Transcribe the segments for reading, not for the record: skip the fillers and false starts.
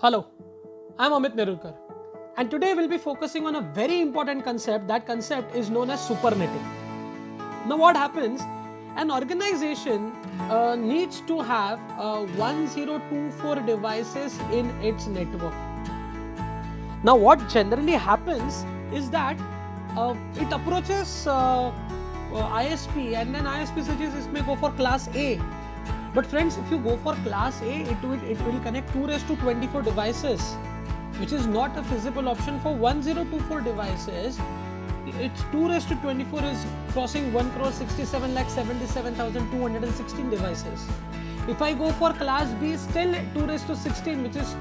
Hello, I'm Amit Nerulkar, and today we'll be focusing on a very important concept. That concept is known as supernetting. Now, what happens? An organization needs to have 1024 devices in its network. Now, what generally happens is that it approaches ISP, and then ISP suggests it may go for class A. But friends, if you go for class A, it will connect 2 raised to 24 devices, which is not a feasible option for 1024 devices. It's 2 raised to 24 is crossing 1,67,77,216 devices. If I go for class B, still 2 raised to 16, which is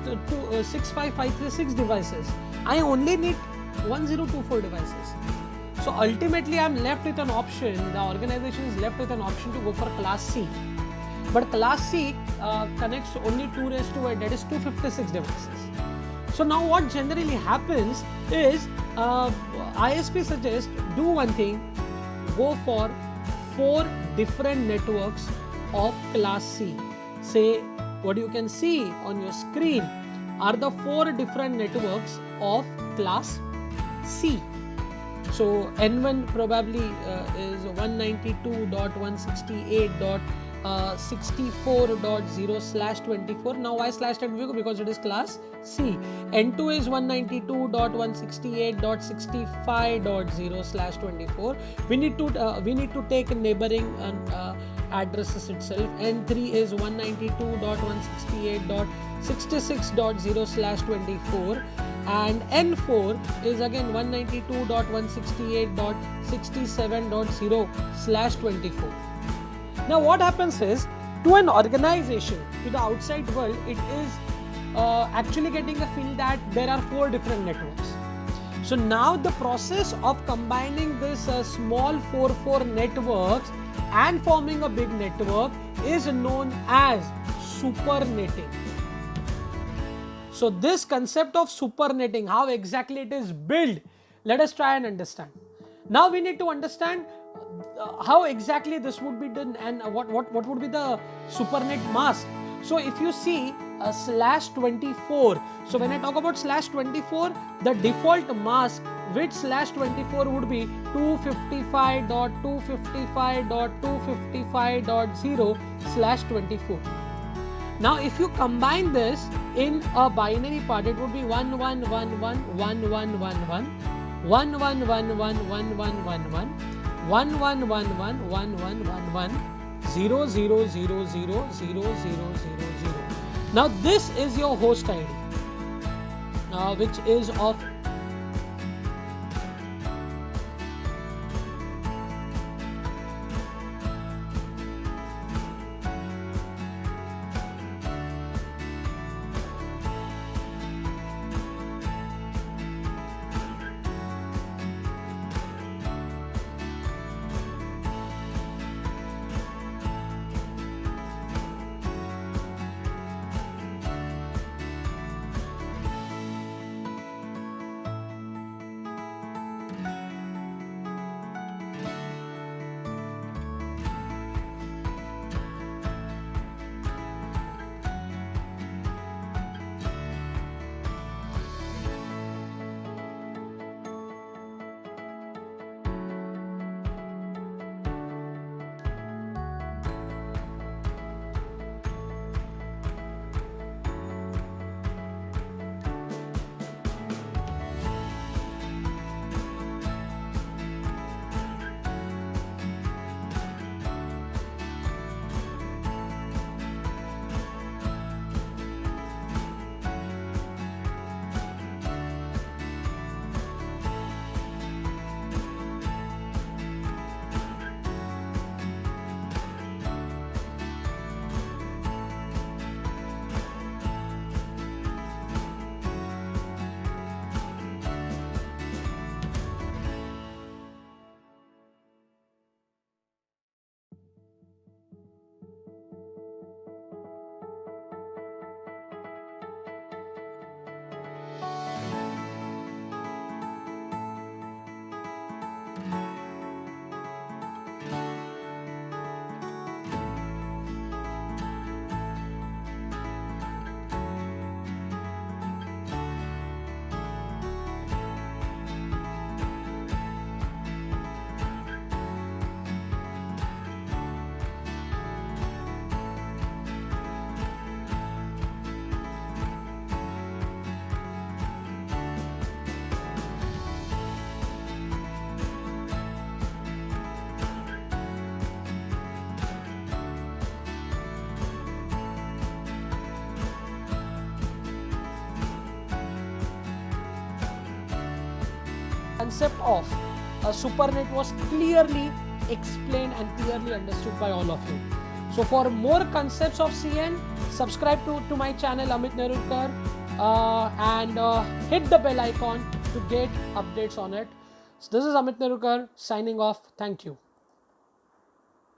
65536 devices. I only need 1024 devices. So ultimately, I'm left with an option. The organization is left with an option to go for class C. But class C connects only 2 raised to 8, that is 256 devices. So now what generally happens is ISP suggests do one thing, go for 4 different networks of class C. Say what you can see on your screen are the 4 different networks of class C. So N1 probably is 192.168.64.0/24. Now why /24? Because it is class C. N2 is 192.168.65.0/24. We need to take neighboring addresses itself. N3 is 192.168.66.0/24. and N4 is again 192.168.67.0/24. Now what happens is, to an organization, to the outside world, it is actually getting a feel that there are 4 different networks. So now the process of combining this small 4 networks and forming a big network is known as supernetting. So this concept of supernetting, how exactly it is built, let us try and understand. Now we need to understand how exactly this would be done and what would be the supernet mask. So if you see /24, so when I talk about /24, the default mask with /24 would be 255.255.255.0/24. Now if you combine this in a binary part, it would be 11111111 11111111 111111 0000000. Now this is your host ID, which is of concept of a supernet was clearly explained and clearly understood by all of you. So for more concepts of CN, subscribe to my channel Amit Nerurkar and hit the bell icon to get updates on it. So this is Amit Nerurkar signing off. Thank you.